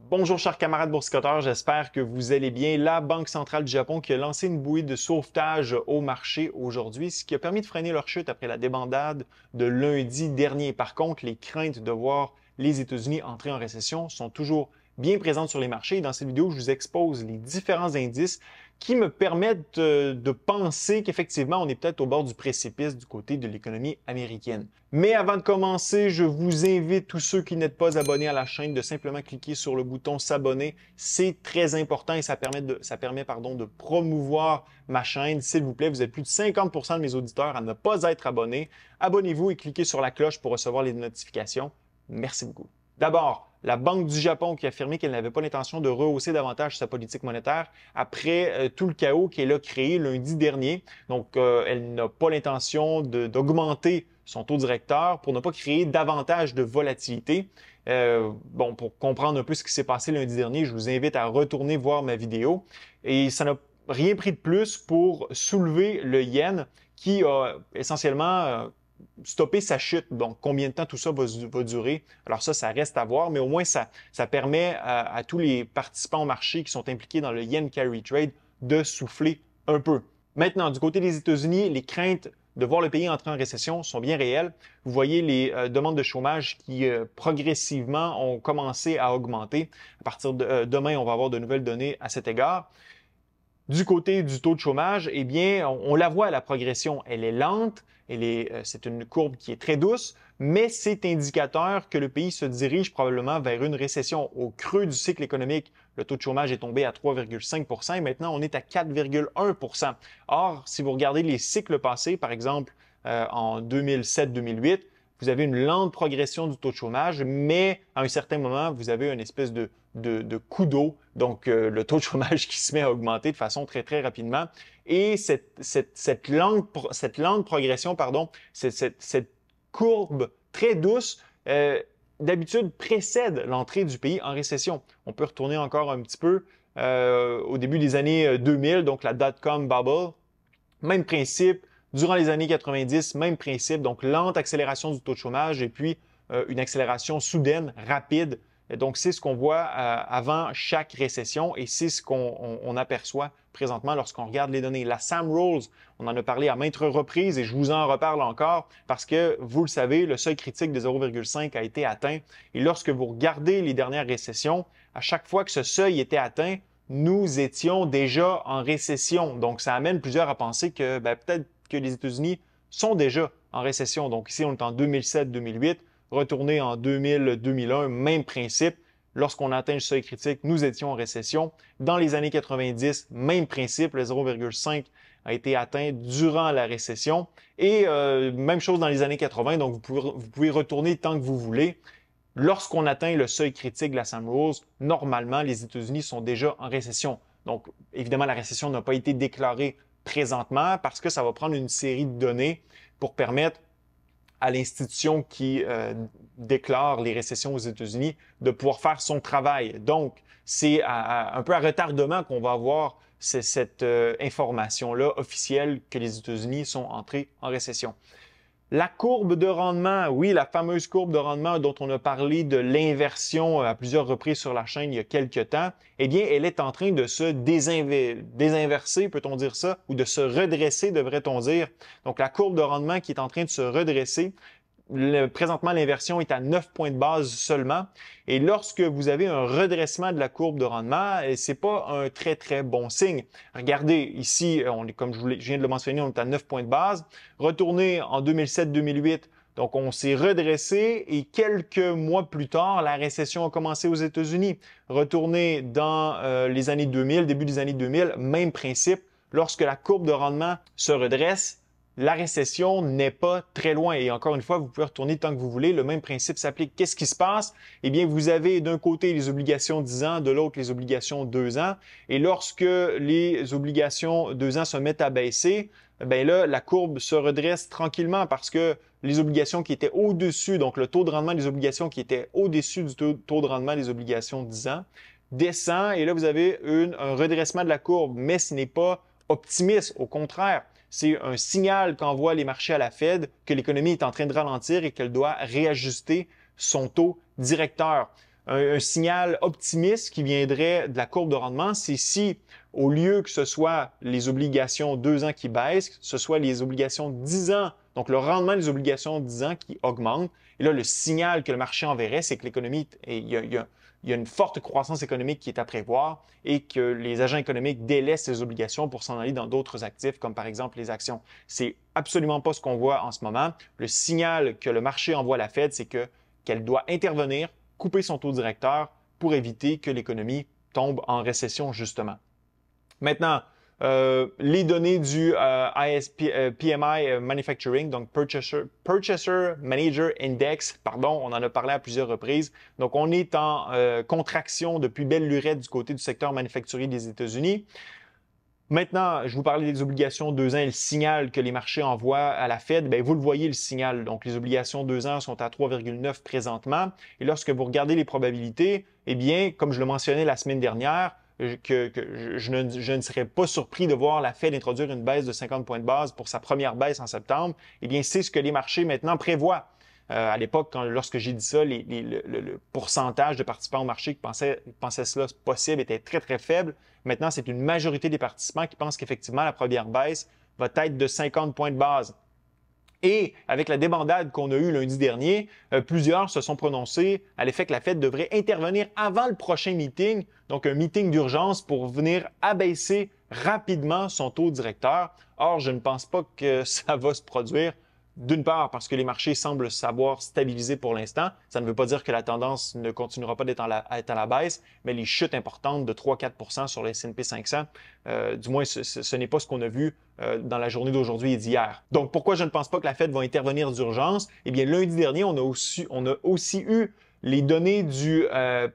Bonjour chers camarades boursicoteurs, j'espère que vous allez bien. La Banque centrale du Japon qui a lancé une bouée de sauvetage au marché aujourd'hui, ce qui a permis de freiner leur chute après la débandade de lundi dernier. Par contre, les craintes de voir les États-Unis entrer en récession sont toujours bien présentes sur les marchés. Dans cette vidéo, je vous expose les différents indices qui me permettent de penser qu'effectivement, on est peut-être au bord du précipice du côté de l'économie américaine. Mais avant de commencer, je vous invite, tous ceux qui n'êtes pas abonnés à la chaîne, de simplement cliquer sur le bouton s'abonner. C'est très important et ça permet de promouvoir ma chaîne. S'il vous plaît, vous êtes plus de 50% de mes auditeurs à ne pas être abonnés. Abonnez-vous et cliquez sur la cloche pour recevoir les notifications. Merci beaucoup. D'abord, la Banque du Japon qui a affirmé qu'elle n'avait pas l'intention de rehausser davantage sa politique monétaire après tout le chaos qu'elle a créé lundi dernier. Donc, elle n'a pas l'intention d'augmenter son taux directeur pour ne pas créer davantage de volatilité. Pour comprendre un peu ce qui s'est passé lundi dernier, je vous invite à retourner voir ma vidéo. Et ça n'a rien pris de plus pour soulever le yen qui a essentiellement stopper sa chute. Donc, combien de temps tout ça va durer? Alors ça reste à voir, mais au moins, ça permet à tous les participants au marché qui sont impliqués dans le yen carry trade de souffler un peu. Maintenant, du côté des États-Unis, les craintes de voir le pays entrer en récession sont bien réelles. Vous voyez les demandes de chômage qui progressivement ont commencé à augmenter. À partir de demain, on va avoir de nouvelles données à cet égard. Du côté du taux de chômage, eh bien, on la voit, la progression, elle est lente, c'est une courbe qui est très douce, mais c'est indicateur que le pays se dirige probablement vers une récession. Au creux du cycle économique, le taux de chômage est tombé à 3,5 et maintenant on est à 4,1 Or, si vous regardez les cycles passés, par exemple en 2007-2008, vous avez une lente progression du taux de chômage, mais à un certain moment, vous avez une espèce de coup d'eau, donc le taux de chômage qui se met à augmenter de façon très, très rapidement. Et cette lente progression, cette courbe très douce, d'habitude précède l'entrée du pays en récession. On peut retourner encore un petit peu au début des années 2000, donc la dot-com bubble. Même principe. Durant les années 90, même principe, donc lente accélération du taux de chômage et puis une accélération soudaine, rapide. Et donc, c'est ce qu'on voit avant chaque récession et c'est ce qu'on aperçoit présentement lorsqu'on regarde les données. La Sam Rolls, on en a parlé à maintes reprises et je vous en reparle encore parce que, vous le savez, le seuil critique de 0,5 a été atteint. Et lorsque vous regardez les dernières récessions, à chaque fois que ce seuil était atteint, nous étions déjà en récession. Donc, ça amène plusieurs à penser que peut-être que les États-Unis sont déjà en récession. Donc ici, on est en 2007-2008, retourné en 2000-2001, même principe. Lorsqu'on atteint le seuil critique, nous étions en récession. Dans les années 90, même principe, le 0,5 a été atteint durant la récession. Et même chose dans les années 80, donc vous pouvez retourner tant que vous voulez. Lorsqu'on atteint le seuil critique de la Sam Rolls, normalement, les États-Unis sont déjà en récession. Donc, évidemment, la récession n'a pas été déclarée présentement parce que ça va prendre une série de données pour permettre à l'institution qui déclare les récessions aux États-Unis de pouvoir faire son travail. Donc, c'est un peu à retardement qu'on va avoir cette information-là officielle que les États-Unis sont entrés en récession. La courbe de rendement, oui, la fameuse courbe de rendement dont on a parlé de l'inversion à plusieurs reprises sur la chaîne il y a quelques temps, eh bien, elle est en train de se désinverser, peut-on dire ça, ou de se redresser, devrait-on dire. Donc, la courbe de rendement qui est en train de se redresser. Présentement, l'inversion est à 9 points de base seulement. Et lorsque vous avez un redressement de la courbe de rendement, c'est pas un très, très bon signe. Regardez, ici, comme je viens de le mentionner, on est à 9 points de base. Retournez en 2007-2008, donc on s'est redressé et quelques mois plus tard, la récession a commencé aux États-Unis. Retournez dans les années 2000, début des années 2000, même principe. Lorsque la courbe de rendement se redresse, la récession n'est pas très loin. Et encore une fois, vous pouvez retourner tant que vous voulez. Le même principe s'applique. Qu'est-ce qui se passe? Eh bien, vous avez d'un côté les obligations 10 ans, de l'autre les obligations 2 ans. Et lorsque les obligations 2 ans se mettent à baisser, ben là, la courbe se redresse tranquillement parce que les obligations qui étaient au-dessus, donc le taux de rendement des obligations qui était au-dessus du taux de rendement des obligations 10 ans, descend. Et là, vous avez un redressement de la courbe. Mais ce n'est pas optimiste. Au contraire. C'est un signal qu'envoient les marchés à la Fed que l'économie est en train de ralentir et qu'elle doit réajuster son taux directeur. un signal optimiste qui viendrait de la courbe de rendement, c'est si, au lieu que ce soit les obligations 2 ans qui baissent, ce soit les obligations 10 ans, donc le rendement des obligations 10 ans qui augmente. Et là, le signal que le marché enverrait, c'est que l'économie, il y a une forte croissance économique qui est à prévoir et que les agents économiques délaissent les obligations pour s'en aller dans d'autres actifs, comme par exemple les actions. C'est absolument pas ce qu'on voit en ce moment. Le signal que le marché envoie à la Fed, c'est qu'elle doit intervenir, couper son taux directeur pour éviter que l'économie tombe en récession, justement. Maintenant, les données du PMI Manufacturing, donc Purchaser Manager Index, pardon, on en a parlé à plusieurs reprises. Donc, on est en contraction depuis belle lurette du côté du secteur manufacturier des États-Unis. Maintenant, je vous parlais des obligations 2 ans et le signal que les marchés envoient à la Fed. Bien, vous le voyez, le signal. Donc, les obligations 2 ans sont à 3,9 présentement. Et lorsque vous regardez les probabilités, eh bien, comme je le mentionnais la semaine dernière, je ne serais pas surpris de voir la Fed introduire une baisse de 50 points de base pour sa première baisse en septembre. Eh bien, c'est ce que les marchés maintenant prévoient. À l'époque, lorsque j'ai dit ça, le pourcentage de participants au marché qui pensaient cela possible était très, très faible. Maintenant, c'est une majorité des participants qui pensent qu'effectivement, la première baisse va être de 50 points de base. Et avec la débandade qu'on a eue lundi dernier, plusieurs se sont prononcés à l'effet que la Fed devrait intervenir avant le prochain meeting, donc un meeting d'urgence pour venir abaisser rapidement son taux directeur. Or, je ne pense pas que ça va se produire. D'une part, parce que les marchés semblent savoir stabiliser pour l'instant. Ça ne veut pas dire que la tendance ne continuera pas d'être à la baisse, mais les chutes importantes de 3-4 sur le S&P 500, du moins, ce n'est pas ce qu'on a vu dans la journée d'aujourd'hui et d'hier. Donc, pourquoi je ne pense pas que la Fed va intervenir d'urgence? Eh bien, lundi dernier, on a aussi eu les données du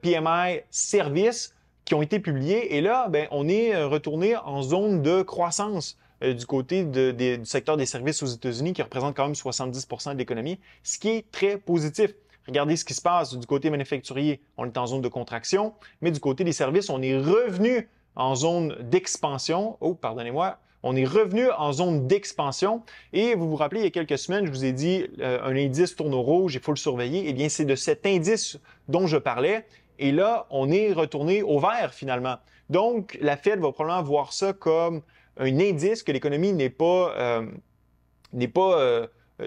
PMI Service qui ont été publiées. Et là, ben, on est retourné en zone de croissance du côté du secteur des services aux États-Unis, qui représente quand même 70% de l'économie, ce qui est très positif. Regardez ce qui se passe du côté manufacturier. On est en zone de contraction, mais du côté des services, on est revenu en zone d'expansion. Oh, pardonnez-moi. On est revenu en zone d'expansion. Et vous vous rappelez, il y a quelques semaines, je vous ai dit, un indice tourne au rouge, il faut le surveiller. Eh bien, c'est de cet indice dont je parlais. Et là, on est retourné au vert, finalement. Donc, la Fed va probablement voir ça comme un indice que l'économie n'est pas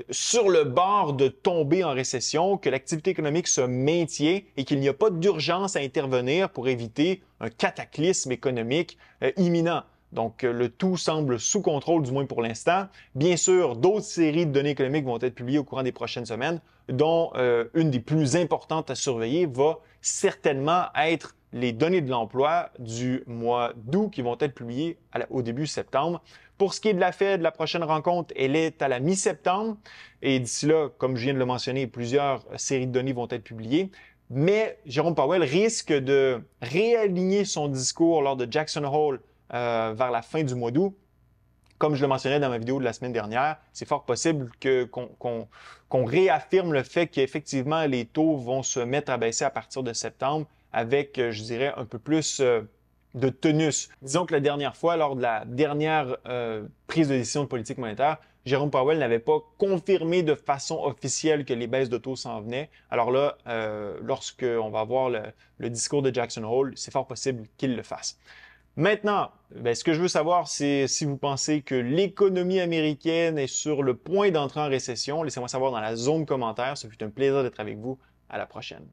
sur le bord de tomber en récession, que l'activité économique se maintient et qu'il n'y a pas d'urgence à intervenir pour éviter un cataclysme économique imminent. Donc, le tout semble sous contrôle, du moins pour l'instant. Bien sûr, d'autres séries de données économiques vont être publiées au courant des prochaines semaines, dont une des plus importantes à surveiller va certainement être les données de l'emploi du mois d'août qui vont être publiées au début septembre. Pour ce qui est de la Fed, la prochaine rencontre, elle est à la mi-septembre. Et d'ici là, comme je viens de le mentionner, plusieurs séries de données vont être publiées. Mais Jérôme Powell risque de réaligner son discours lors de Jackson Hole vers la fin du mois d'août. Comme je le mentionnais dans ma vidéo de la semaine dernière, c'est fort possible qu'on réaffirme le fait qu'effectivement, les taux vont se mettre à baisser à partir de septembre avec, je dirais, un peu plus de tonus. Disons que la dernière fois, lors de la dernière prise de décision de politique monétaire, Jérôme Powell n'avait pas confirmé de façon officielle que les baisses de taux s'en venaient. Alors là, lorsqu'on va voir le discours de Jackson Hole, c'est fort possible qu'il le fasse. Maintenant, ce que je veux savoir, c'est si vous pensez que l'économie américaine est sur le point d'entrer en récession. Laissez-moi savoir dans la zone commentaire. Ce fut un plaisir d'être avec vous. À la prochaine.